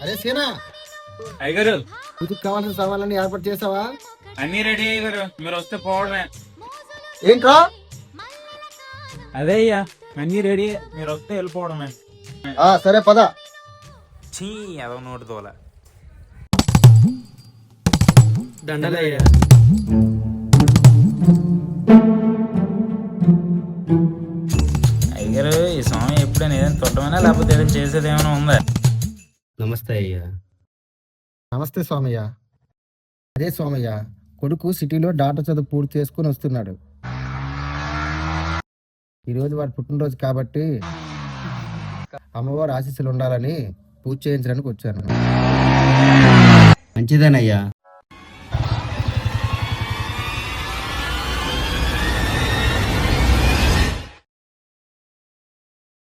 అరే సీనా, అయ్యగారు పూజకి కావాల్సిన సామాన్లన్నీ ఏర్పాటు చేసావా? అన్ని రెడీ అయ్యగారు, మీరు వస్తే పోవడమే. ఏంట్రా? అదే అయ్యా, అన్ని రెడీ, మీరు వస్తే వెళ్ళిపోవడమే. సరే పద. చీ అదొక నోటి తోల. దండలయ్యా. అయ్యగారు ఈ స్వామి ఎప్పుడైనా ఏదైనా తొట్టమైనా లేకపోతే ఏదైనా చేసేది ఏమైనా ఉందా? నమస్తే అయ్యా. నమస్తే స్వామయ్య. అదే స్వామయ్య, కొడుకు సిటీలో డాక్టర్ చదువు పూర్తి చేసుకుని వస్తున్నాడు. ఈరోజు వాడి పుట్టినరోజు కాబట్టి అమ్మవారి ఆశీస్సులు ఉండాలని పూజ చేయించడానికి వచ్చాను. మంచిదేనయ్యా.